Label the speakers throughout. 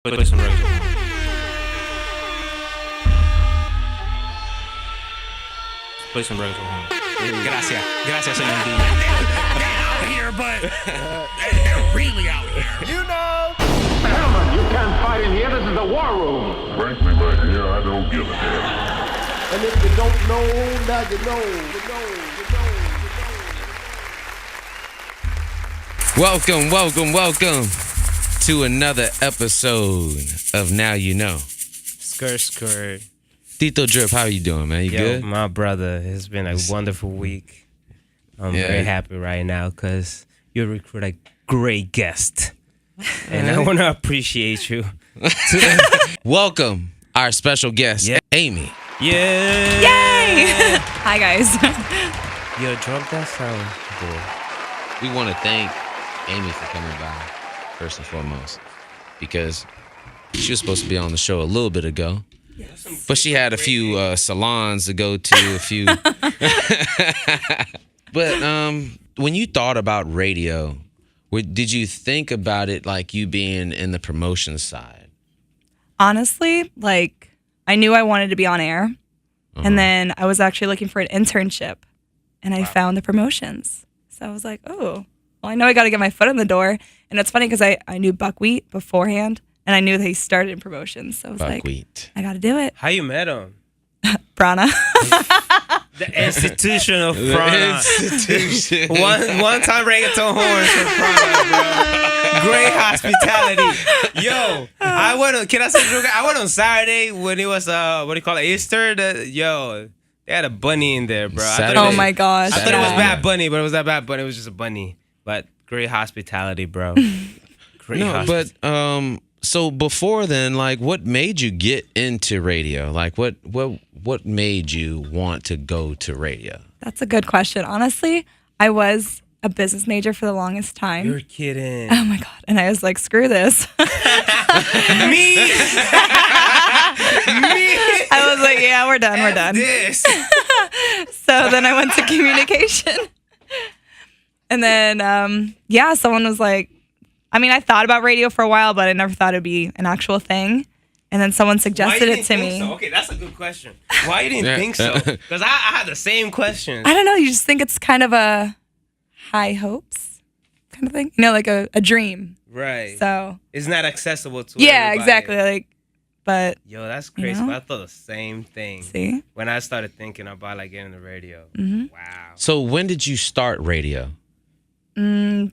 Speaker 1: Play some Razor. Play some Razor.
Speaker 2: Gracias, señor D.
Speaker 1: Out here, but they're really out here.
Speaker 3: You know.
Speaker 4: Gentlemen, you can't fight in here. This is the war room.
Speaker 5: Frankly, my dear, I don't give a damn.
Speaker 3: And if you don't know, now you know.
Speaker 6: Welcome to another episode of Now You Know.
Speaker 2: Skirt.
Speaker 6: Tito Drip, how you doing, man? You good?
Speaker 2: My brother, it's been a wonderful week. I'm very happy right now because you recruit a great guest. And I want to appreciate you.
Speaker 6: Welcome, our special guest, Amy.
Speaker 2: Yeah.
Speaker 7: Yay! Hi, guys.
Speaker 2: Yo, drop that sound, boy.
Speaker 6: We want to thank Amy for coming by, first and foremost, because she was supposed to be on the show a little bit ago. But she had a few salons to go to, a few. But when you thought about radio, did you think about it like you being in the promotion side?
Speaker 7: Honestly, I knew I wanted to be on air. And then I was actually looking for an internship. And I found the promotions. So I was like, oh, well, I know I got to get my foot in the door. And it's funny because I knew Buckwheat beforehand. And I knew that he started in promotions. So I was
Speaker 6: Buckwheat.
Speaker 7: I got to do it.
Speaker 2: How you met him?
Speaker 7: Brana.
Speaker 2: The institution of Prana.
Speaker 6: Institution.
Speaker 2: One time reggaeton horns for Prana, bro. Great hospitality. Yo, I went on Saturday when it was what do you call it, Easter. They had a bunny in there, bro.
Speaker 7: Oh my gosh.
Speaker 2: I thought it was Bad Bunny, but it was not Bad Bunny. It was just a bunny. But great hospitality, bro.
Speaker 6: So before then, what made you get into radio? What made you want to go to radio?
Speaker 7: That's a good question. Honestly, I was a business major for the longest time.
Speaker 2: You're kidding.
Speaker 7: Oh my God. And I was like, screw this.
Speaker 2: Me?
Speaker 7: I was like, yeah, we're done.
Speaker 2: This.
Speaker 7: So then I went to communication. And then, someone was like, I thought about radio for a while, but I never thought it'd be an actual thing. And then someone suggested it to me.
Speaker 2: So? Okay, that's a good question. Why you didn't think so? Because I had the same question.
Speaker 7: I don't know. You just think it's kind of a high hopes kind of thing. Like a dream.
Speaker 2: Right.
Speaker 7: So
Speaker 2: it's not accessible to
Speaker 7: yeah,
Speaker 2: everybody.
Speaker 7: Exactly. But
Speaker 2: yo, that's crazy. But I thought the same thing.
Speaker 7: See?
Speaker 2: When I started thinking about getting the radio.
Speaker 7: Mm-hmm.
Speaker 2: Wow.
Speaker 6: So when did you start radio?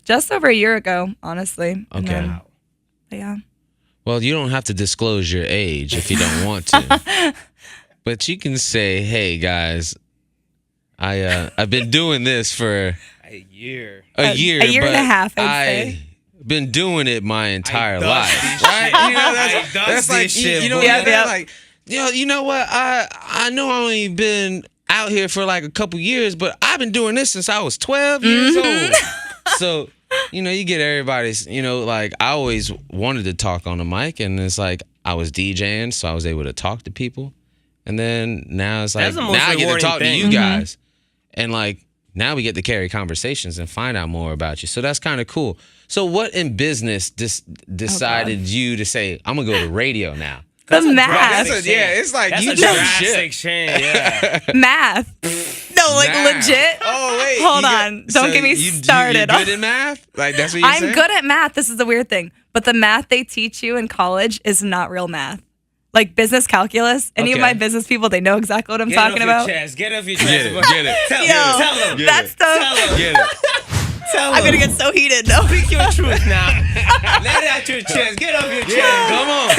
Speaker 7: Just over a year ago, honestly.
Speaker 6: Okay.
Speaker 7: Yeah.
Speaker 6: Well, you don't have to disclose your age if you don't want to. But you can say, hey, guys, I've been doing this for
Speaker 2: a year.
Speaker 7: A year and a half, I'd say.
Speaker 6: Been doing it my entire life.
Speaker 2: Right?
Speaker 6: That's like
Speaker 2: shit,
Speaker 6: you know
Speaker 2: boy.
Speaker 6: what I mean? You know what? I know I only been out here for a couple years, but I've been doing this since I was 12 years old. So, you get everybody's, I always wanted to talk on the mic, and it's I was DJing, so I was able to talk to people. And then now it's now I get to talk to you guys. And now we get to carry conversations and find out more about you. So that's kind of cool. So what in business decided you to say, I'm going to go to radio now?
Speaker 7: The math.
Speaker 6: It's like
Speaker 2: that's
Speaker 6: you
Speaker 2: a
Speaker 6: do
Speaker 2: drastic change. Yeah.
Speaker 7: Math. No, legit.
Speaker 6: Oh, wait.
Speaker 7: Hold on. Don't get me started.
Speaker 6: You're good at math? That's what you're saying?
Speaker 7: I'm good at math. This is the weird thing. But the math they teach you in college is not real math. Business calculus. Any of my business people, they know exactly what I'm talking about.
Speaker 2: Get off your chest.
Speaker 6: Get it.
Speaker 2: Tell them.
Speaker 7: That stuff.
Speaker 6: Get it.
Speaker 2: Tell
Speaker 7: I'm going to get so heated. No.
Speaker 2: Speak your truth now. Let it out your chest. Get off your chest.
Speaker 6: Come on.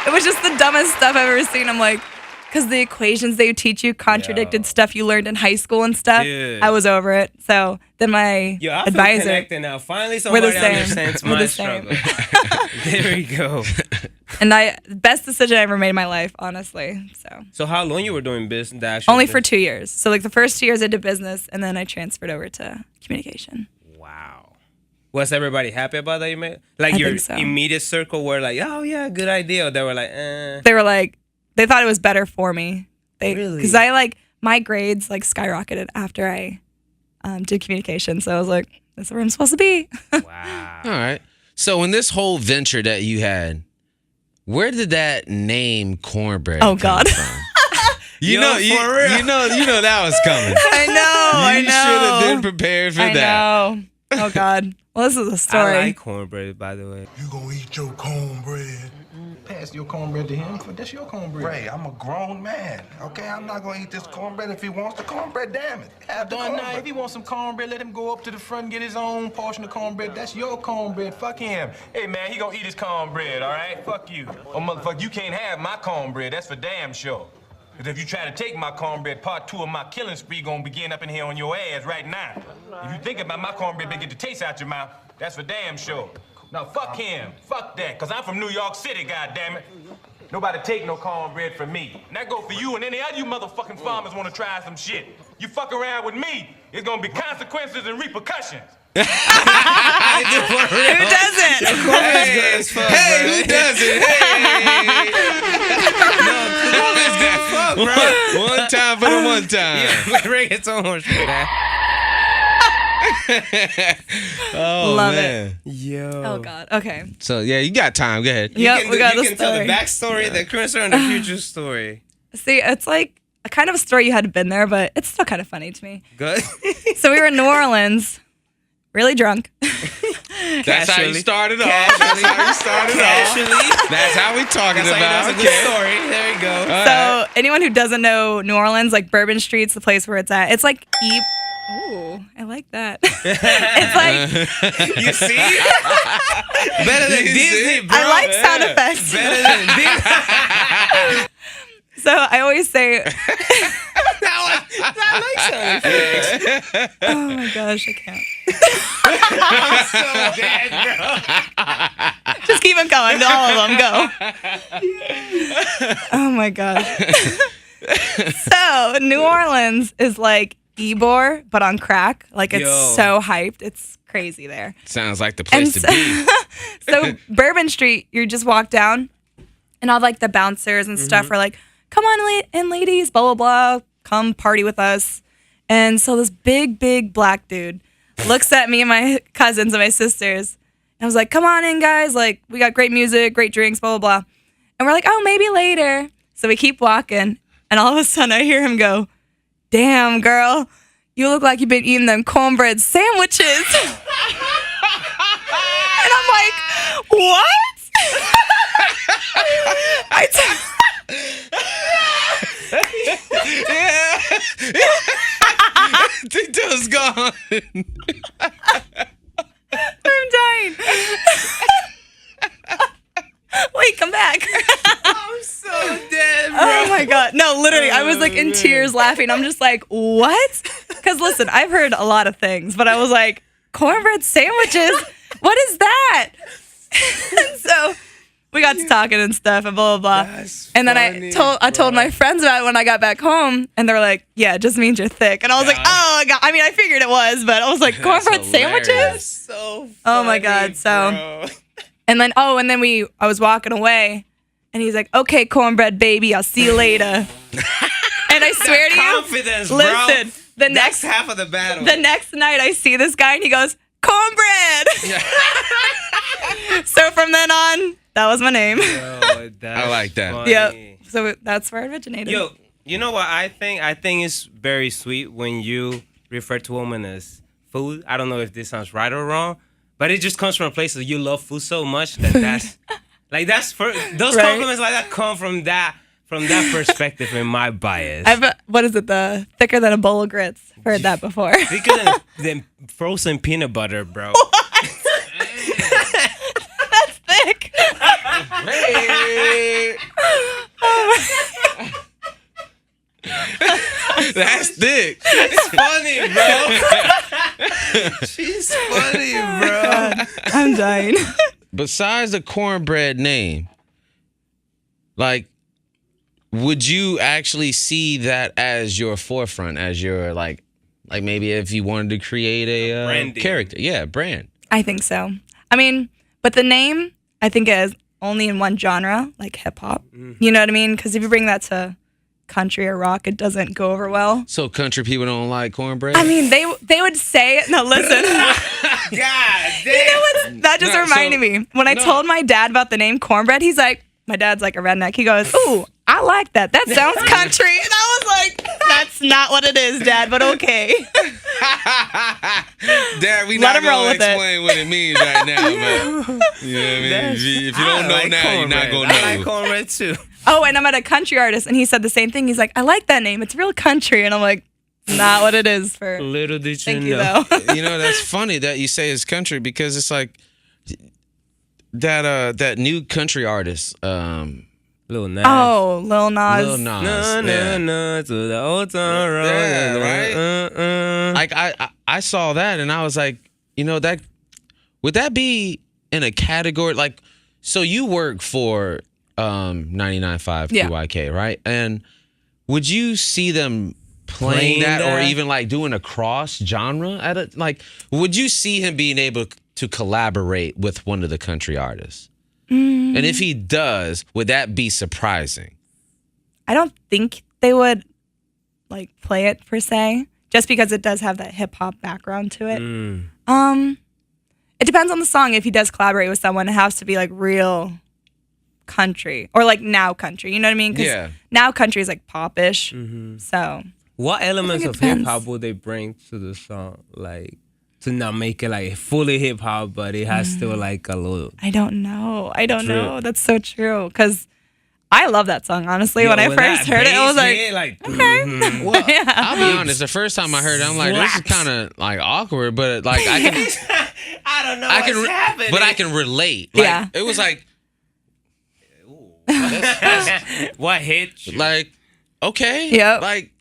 Speaker 7: It was just the dumbest stuff I've ever seen. I'm like, because the equations they teach you contradicted stuff you learned in high school and stuff.
Speaker 2: Dude.
Speaker 7: I was over it. So then my
Speaker 2: I feel
Speaker 7: advisor.
Speaker 2: connected now. Finally, somebody understands my struggle. There we go.
Speaker 7: And best decision I ever made in my life, honestly.
Speaker 2: So how long you were doing business?
Speaker 7: Only for 2 years. So the first 2 years I did business, and then I transferred over to communication.
Speaker 2: Wow. Was everybody happy about that you made?
Speaker 7: I
Speaker 2: Your
Speaker 7: think so.
Speaker 2: immediate circle were like, oh yeah, good idea. Or they were like, eh.
Speaker 7: They were like, they thought it was better for me.
Speaker 2: Really?
Speaker 7: Because my grades skyrocketed after I did communication. So I was like, this is where I'm supposed to be.
Speaker 2: Wow.
Speaker 6: All right. So in this whole venture that you had, where did that name cornbread
Speaker 7: Oh,
Speaker 6: come
Speaker 7: God.
Speaker 6: from? You
Speaker 2: Yo,
Speaker 6: know,
Speaker 2: for
Speaker 6: you
Speaker 2: real.
Speaker 6: know that was coming.
Speaker 7: I know.
Speaker 6: You should have been prepared for
Speaker 7: I
Speaker 6: that.
Speaker 7: know. Oh God. Well, this is a story.
Speaker 2: I like cornbread, by the way.
Speaker 8: You gonna eat your cornbread?
Speaker 9: Pass your cornbread to him. That's your cornbread.
Speaker 8: Ray, I'm a grown man. Okay, I'm not gonna eat this cornbread. If he wants the cornbread, damn it. Have the
Speaker 9: Nah,
Speaker 8: cornbread.
Speaker 9: if he wants some cornbread, let him go up to the front and get his own portion of cornbread. That's your cornbread. Fuck him. Hey, man, he gonna eat his cornbread, all right? Fuck you. Oh, motherfucker, you can't have my cornbread. That's for damn sure. Because if you try to take my cornbread, part 2 of my killing spree gonna begin up in here on your ass right now. If you think about my cornbread, they get the taste out your mouth. That's for damn sure. Now, fuck him. Fuck that. Because I'm from New York City, goddammit. Nobody take no cornbread from me. And that go for you and any other you motherfucking farmers want to try some shit. You fuck around with me, it's gonna be consequences and repercussions.
Speaker 7: Who doesn't?
Speaker 6: Hey, who doesn't? Hey.
Speaker 2: Cornbread's good fuck, bro.
Speaker 6: One time for the one time.
Speaker 2: Reggaeton horse for that.
Speaker 6: Oh,
Speaker 7: Love
Speaker 6: man.
Speaker 2: Yo.
Speaker 7: Oh God. Okay.
Speaker 6: So, yeah, you got time. Go ahead.
Speaker 7: Yep, we got
Speaker 2: you
Speaker 7: the
Speaker 2: can tell the
Speaker 7: story.
Speaker 2: backstory, the current story, and the future story.
Speaker 7: See, it's like a kind of a story you had been there, but it's still kind of funny to me.
Speaker 2: Good.
Speaker 7: So we were in New Orleans, really drunk.
Speaker 6: That's how you
Speaker 2: Casually.
Speaker 6: started off. That's how you started off.
Speaker 2: Actually,
Speaker 6: That's how we talking
Speaker 2: that's
Speaker 6: about.
Speaker 2: a good story. There you go.
Speaker 7: So anyone who doesn't know New Orleans, like Bourbon Street's the place where it's at. It's like Ooh, I like that. It's like
Speaker 2: You see? Better than Disney, bro.
Speaker 7: I like sound effects.
Speaker 2: Better than Disney.
Speaker 7: So I always say,
Speaker 2: I like sound effects.
Speaker 7: oh my gosh, I can't.
Speaker 2: I'm so dead, bro.
Speaker 7: Just keep them going. All of them go. Oh my gosh. So New Orleans is like Ybor, but on crack. Like it's
Speaker 2: Yo.
Speaker 7: so hyped. It's crazy there.
Speaker 6: Sounds like the place to
Speaker 7: so,
Speaker 6: be.
Speaker 7: so Bourbon Street, you just walk down, and all like the bouncers and stuff are like, "Come on, and ladies, blah blah blah, come party with us." And so this big black dude looks at me and my cousins and my sisters, and I was like, "Come on in, guys! Like we got great music, great drinks, blah blah blah." And we're like, "Oh, maybe later." So we keep walking, and all of a sudden I hear him go, "Damn, girl, you look like you've been eating them cornbread sandwiches." And I'm like, "What?" I
Speaker 6: Tito's gone.
Speaker 7: I'm dying. Wait, come back.
Speaker 2: I'm so dead, bro.
Speaker 7: Oh my God. No, literally, I was like in tears laughing. I'm just like, what? Because listen, I've heard a lot of things, but I was like, cornbread sandwiches? What is that? And so we got to talking and stuff and blah, blah, blah.
Speaker 2: That's
Speaker 7: And then
Speaker 2: funny,
Speaker 7: I told my friends about it when I got back home, and they were like, yeah, it just means you're thick. And I was like, oh, God. I mean, I figured it was, but I was like, cornbread
Speaker 6: hilarious.
Speaker 7: sandwiches?
Speaker 2: So
Speaker 7: Oh my
Speaker 2: funny,
Speaker 7: God. So,
Speaker 2: bro.
Speaker 7: and then, I was walking away, and he's like, okay, cornbread baby, I'll see you later. And I swear to you,
Speaker 2: Confidence, bro.
Speaker 7: listen, the
Speaker 2: That's
Speaker 7: next
Speaker 2: half of the battle.
Speaker 7: the next night I see this guy and he goes, cornbread. So from then on, that was my name.
Speaker 2: Yo, that's
Speaker 6: I like that.
Speaker 2: funny.
Speaker 7: Yep. So that's where it originated.
Speaker 2: Yo, you know what I think? I think it's very sweet when you refer to women as food. I don't know if this sounds right or wrong, but it just comes from a place that you love food so much that's like those
Speaker 7: Right.
Speaker 2: compliments like that come from that perspective in my bias.
Speaker 7: What is it? The thicker than a bowl of grits. Heard that before.
Speaker 2: Thicker than frozen peanut butter, bro.
Speaker 7: That's thick.
Speaker 6: Hey. That's thick.
Speaker 2: It's funny, bro. She's funny, bro.
Speaker 7: I'm dying.
Speaker 6: Besides the cornbread name, like, would you actually see that as your forefront, as your like maybe if you wanted to create a
Speaker 2: Branding.
Speaker 6: character, yeah, brand.
Speaker 7: I think so. I mean, but the name, I think, is only in one genre, like hip hop. You know what I mean? Because if you bring that to country or rock, it doesn't go over well.
Speaker 6: So country people don't like cornbread?
Speaker 7: I mean, they would say it. No, listen.
Speaker 2: God damn.
Speaker 7: You know what? That just
Speaker 6: No,
Speaker 7: reminded
Speaker 6: so-
Speaker 7: me. When I told my dad about the name cornbread, he's like, my dad's like a redneck. He goes, ooh, I like that. That sounds country. And I was like, that's not what it is, Dad, but okay.
Speaker 6: Dad, we
Speaker 7: Let
Speaker 6: not
Speaker 7: him roll
Speaker 6: gonna
Speaker 7: with it.
Speaker 6: explain what it means right now, but you know what I mean? If you don't know now, you're not gonna know.
Speaker 2: I like cornbread too.
Speaker 7: Oh, and I'm at a country artist, and he said the same thing. He's like, I like that name. It's real country. And I'm like, not what it is for.
Speaker 2: Little did you
Speaker 7: Thank you,
Speaker 2: know.
Speaker 7: though.
Speaker 6: You know, that's funny that you say it's country because it's like that new country artist,
Speaker 2: Lil Nas.
Speaker 7: Oh, Lil Nas.
Speaker 6: Lil Nas.
Speaker 2: No,
Speaker 6: yeah.
Speaker 2: no, to the old town road.
Speaker 6: Yeah, right? Like I saw that and I was like, you know, that would that be in a category like so you work for 99.5
Speaker 7: Yeah.
Speaker 6: QYK, right? And would you see them playing
Speaker 2: Playing
Speaker 6: that or
Speaker 2: that?
Speaker 6: even like doing a cross genre at it? Like would you see him being able to collaborate with one of the country artists? And if he does, would that be surprising?
Speaker 7: I don't think they would like play it per se, just because it does have that hip hop background to it. It depends on the song. If he does collaborate with someone, it has to be like real country or like now country. You know what I mean? 'Cause
Speaker 6: Yeah.
Speaker 7: now country is like pop-ish. So
Speaker 2: What elements
Speaker 7: it
Speaker 2: of hip
Speaker 7: depends.
Speaker 2: hop would they bring to the song? Like to not make it like fully hip hop, but it has still like a little.
Speaker 7: I don't know. I don't
Speaker 2: True.
Speaker 7: know. That's so true. Because I love that song. Honestly,
Speaker 2: Yo,
Speaker 7: when I
Speaker 2: when
Speaker 7: first
Speaker 2: that
Speaker 7: heard it, I was
Speaker 2: bass
Speaker 7: like,
Speaker 2: hit, like
Speaker 6: Well,
Speaker 7: yeah.
Speaker 6: I'll be honest. The first time I heard it, I'm like, this is kind of like awkward, but like I can,
Speaker 2: I don't know
Speaker 6: I can,
Speaker 2: what's happening.
Speaker 6: but I can relate. Like,
Speaker 7: Yeah.
Speaker 6: it was like,
Speaker 2: What hit you?
Speaker 6: like, okay,
Speaker 7: Yep.
Speaker 6: like,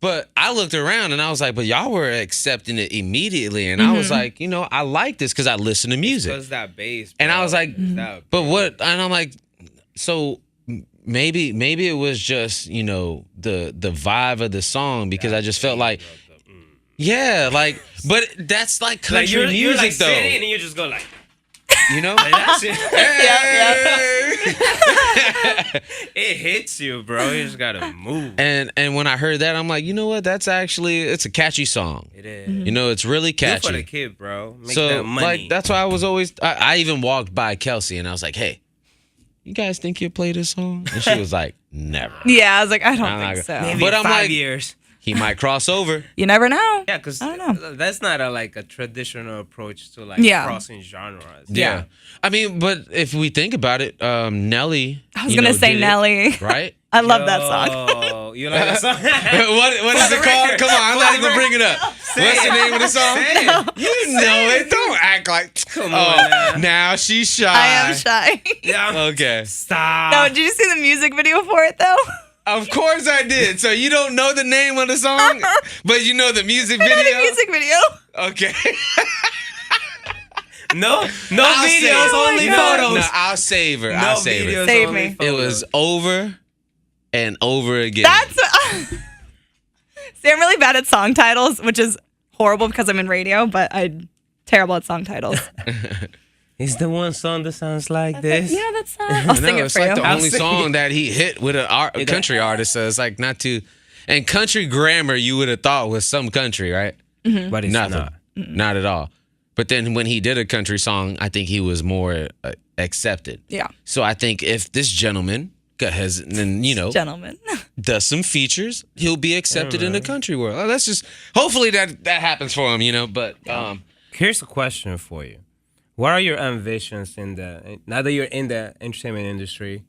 Speaker 6: but I looked around and I was like, but y'all were accepting it immediately, and I was like, you know, I like this because I listen to music,
Speaker 2: Because that bass.
Speaker 6: and I
Speaker 2: bro.
Speaker 6: was like,
Speaker 2: That
Speaker 6: but what? And I'm like, so. Maybe it was just, you know, the vibe of the song because I just felt like, yeah, like, but that's like
Speaker 2: like
Speaker 6: country
Speaker 2: you're
Speaker 6: music
Speaker 2: like
Speaker 6: though,
Speaker 2: sitting and you just go like,
Speaker 6: you know.
Speaker 2: like that's it.
Speaker 6: Hey!
Speaker 2: It hits you, bro. You just gotta move.
Speaker 6: And when I heard that, I'm like, you know what? That's actually it's a catchy song.
Speaker 2: It is.
Speaker 6: You know, it's really
Speaker 2: Good for the
Speaker 6: catchy.
Speaker 2: kid, bro. Make
Speaker 6: So
Speaker 2: that money.
Speaker 6: like that's why I was always I even walked by Kelsey and I was like, hey, you guys think you'll play this song? And she was like, never.
Speaker 7: Yeah, I was like, I don't
Speaker 6: I'm
Speaker 7: think
Speaker 6: not
Speaker 7: so.
Speaker 6: gonna-
Speaker 2: Maybe
Speaker 6: But
Speaker 2: in
Speaker 6: I'm
Speaker 2: 5
Speaker 6: like-
Speaker 2: years.
Speaker 6: He might cross over.
Speaker 7: You never know.
Speaker 2: Yeah, because
Speaker 7: I don't know.
Speaker 2: that's not like a traditional approach to like
Speaker 7: Yeah.
Speaker 2: crossing genres.
Speaker 6: Yeah. I mean, but if we think about it, Nelly.
Speaker 7: I was gonna say
Speaker 6: did it,
Speaker 7: Nelly.
Speaker 6: right?
Speaker 7: I love that song.
Speaker 2: Oh, you like that song?
Speaker 6: what is it called? Come on, I'm not even bringing it up. What's the name of the song? You know it. Don't act like.
Speaker 2: Come on
Speaker 6: now she's shy.
Speaker 7: I am shy.
Speaker 2: Yeah.
Speaker 6: Okay.
Speaker 2: Stop.
Speaker 7: No, did you see the music video for it though?
Speaker 6: Of course I did. So you don't know the name of the song, but you know the music
Speaker 7: I
Speaker 6: video.
Speaker 7: know the music video.
Speaker 6: Okay.
Speaker 2: No
Speaker 6: I'll save
Speaker 2: videos,
Speaker 6: her.
Speaker 2: only
Speaker 6: No,
Speaker 2: photos.
Speaker 6: No, I'll save her.
Speaker 2: No
Speaker 6: I'll save her.
Speaker 2: videos,
Speaker 7: Save
Speaker 2: only
Speaker 7: me.
Speaker 6: It
Speaker 2: photos.
Speaker 6: was over and over again.
Speaker 7: That's. See, I'm really bad at song titles, which is horrible because I'm in radio, but I'm terrible at song titles.
Speaker 2: Is the one song that sounds like this?
Speaker 7: You know that song? I'll sing
Speaker 6: No,
Speaker 7: it
Speaker 6: it's
Speaker 7: for
Speaker 6: like
Speaker 7: you.
Speaker 6: the
Speaker 2: I'll
Speaker 6: only
Speaker 2: sing
Speaker 6: song
Speaker 2: it.
Speaker 6: that he hit with a country artist. So it's like not too. And country grammar, you would have thought was some country, right?
Speaker 2: But it's
Speaker 6: Nothing.
Speaker 2: not.
Speaker 6: Not at all. But then when he did a country song, I think he was more accepted.
Speaker 7: Yeah,
Speaker 6: So I think if this gentleman has, then you know,
Speaker 7: gentlemen.
Speaker 6: does some features, he'll be accepted in the country world. Oh, that's just hopefully that happens for him, you know. But
Speaker 2: Here's a question for you. What are your ambitions now that you're in the entertainment industry?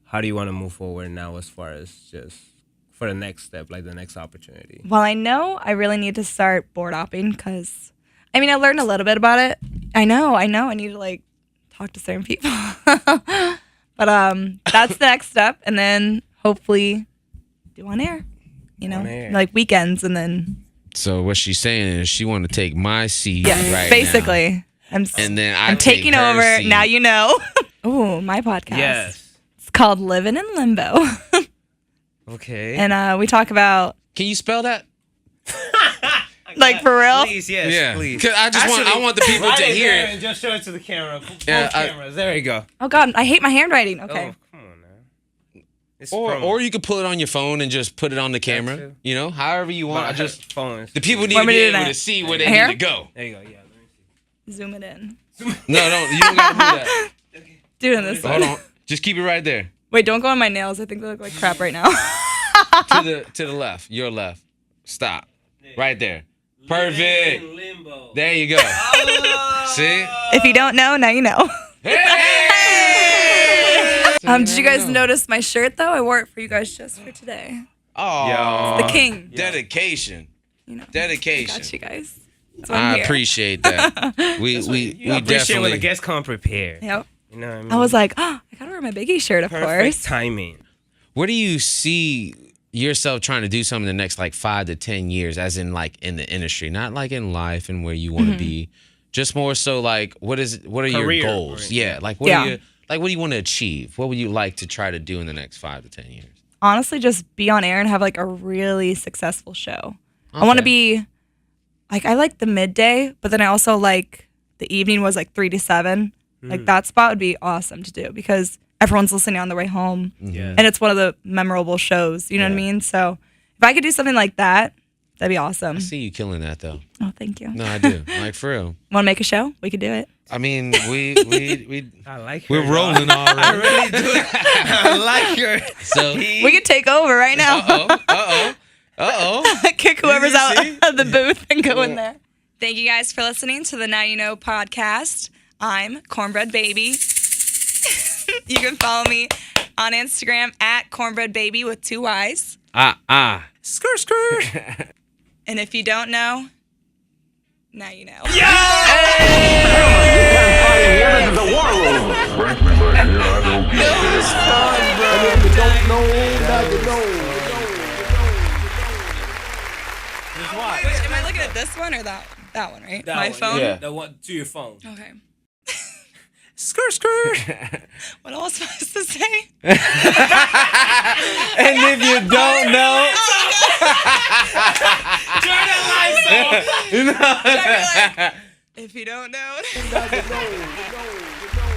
Speaker 2: How do you want to move forward now as far as just for the next step, like the next opportunity?
Speaker 7: Well, I know I really need to start board hopping because, I mean, I learned a little bit about it. I know. I need to like talk to certain people. But that's the next step, and then hopefully do on air. You know,
Speaker 2: On air.
Speaker 7: like weekends, and then
Speaker 6: so what she's saying is she want to take my seat
Speaker 7: yeah,
Speaker 6: right now.
Speaker 7: basically. I'm
Speaker 6: And then
Speaker 7: I'm
Speaker 6: take
Speaker 7: taking
Speaker 6: her
Speaker 7: over.
Speaker 6: seat.
Speaker 7: Now you know. Oh, my podcast.
Speaker 2: Yes.
Speaker 7: It's called Living in Limbo,
Speaker 2: Okay.
Speaker 7: and we talk about
Speaker 6: Can you spell that?
Speaker 7: like for real.
Speaker 2: Please, yes,
Speaker 6: Yeah.
Speaker 2: please.
Speaker 6: 'Cause I want the people
Speaker 2: write
Speaker 6: to hear
Speaker 2: there
Speaker 6: it.
Speaker 2: and just show it to the camera. Both
Speaker 6: Yeah,
Speaker 2: cameras. There you go.
Speaker 7: Oh God, I hate my handwriting. Okay.
Speaker 2: Oh, come on now. It's
Speaker 6: Or you could pull it on your phone and just put it on the camera.
Speaker 2: too.
Speaker 6: You know, however you want. I
Speaker 2: But
Speaker 6: just
Speaker 2: phones.
Speaker 6: the people need
Speaker 7: Want
Speaker 6: to
Speaker 7: me
Speaker 6: be
Speaker 7: to do
Speaker 6: able
Speaker 7: that?
Speaker 6: to see where they
Speaker 7: Here?
Speaker 6: need to go.
Speaker 2: There you go. Yeah. Let me see.
Speaker 7: Zoom it in.
Speaker 6: No, don't. You don't gotta do that.
Speaker 7: Doing this
Speaker 6: Hold
Speaker 7: one.
Speaker 6: on. Just keep it right there.
Speaker 7: Wait, don't go on my nails. I think they look like crap right now.
Speaker 6: To the left. Your left. Stop. Right there. Perfect.
Speaker 2: Limbo.
Speaker 6: There you go. See?
Speaker 7: If you don't know, now you know.
Speaker 6: Hey!
Speaker 7: Did you guys notice my shirt though? I wore it for you guys just for today.
Speaker 6: Oh,
Speaker 7: The king.
Speaker 6: dedication.
Speaker 7: You know.
Speaker 6: Dedication.
Speaker 7: Got you guys. That's why I'm
Speaker 6: I
Speaker 7: here.
Speaker 6: appreciate that. We
Speaker 2: You appreciate when
Speaker 6: definitely.
Speaker 2: the guests come prepared.
Speaker 7: Yep.
Speaker 2: You know what I mean?
Speaker 7: I was like, oh, I gotta wear my Biggie shirt, of
Speaker 2: perfect
Speaker 7: course.
Speaker 2: timing.
Speaker 6: Where do you see yourself trying to do something in the next like 5 to 10 years, as in like in the industry, not like in life and where you want to be, just more so like what are
Speaker 2: Career,
Speaker 6: your goals?
Speaker 2: right?
Speaker 6: Yeah, like what are you like? What do you want to achieve? What would you like to try to do in the next 5 to 10 years?
Speaker 7: Honestly, just be on air and have like a really successful show. I want to be like, I like the midday, but then I also like the evening was like 3 to 7. Like that spot would be awesome to do because everyone's listening on their way home.
Speaker 2: Yeah.
Speaker 7: And it's one of the memorable shows. You know what I mean? So if I could do something like that, that'd be awesome.
Speaker 6: I see you killing that though.
Speaker 7: Oh, thank you.
Speaker 6: No, I do. Like for real.
Speaker 7: Want to make a show? We could do it.
Speaker 6: I mean, we
Speaker 2: I like her.
Speaker 6: we're
Speaker 2: dog.
Speaker 6: rolling already.
Speaker 2: I really do. I like her.
Speaker 6: So
Speaker 7: We could take over right now. Kick whoever's out of the booth and go in there. Thank you guys for listening to the Now You Know podcast. I'm Cornbread Baby. You can follow me on Instagram at Cornbread Baby with 2 Y's.
Speaker 2: Skirt, skirt.
Speaker 7: And if you don't know, now you know.
Speaker 4: This is the war room.
Speaker 5: Frankly, my dear, I don't get it.
Speaker 3: And if you don't know, now you know.
Speaker 7: Wait, am I looking at this one or that one, right? My phone?
Speaker 6: Yeah.
Speaker 2: The one to your phone.
Speaker 7: Okay.
Speaker 2: Skirt, skirt.
Speaker 7: What else am I supposed to say?
Speaker 6: and if you don't know,
Speaker 2: Turn the lights on.
Speaker 7: If you don't know.
Speaker 3: Now you know.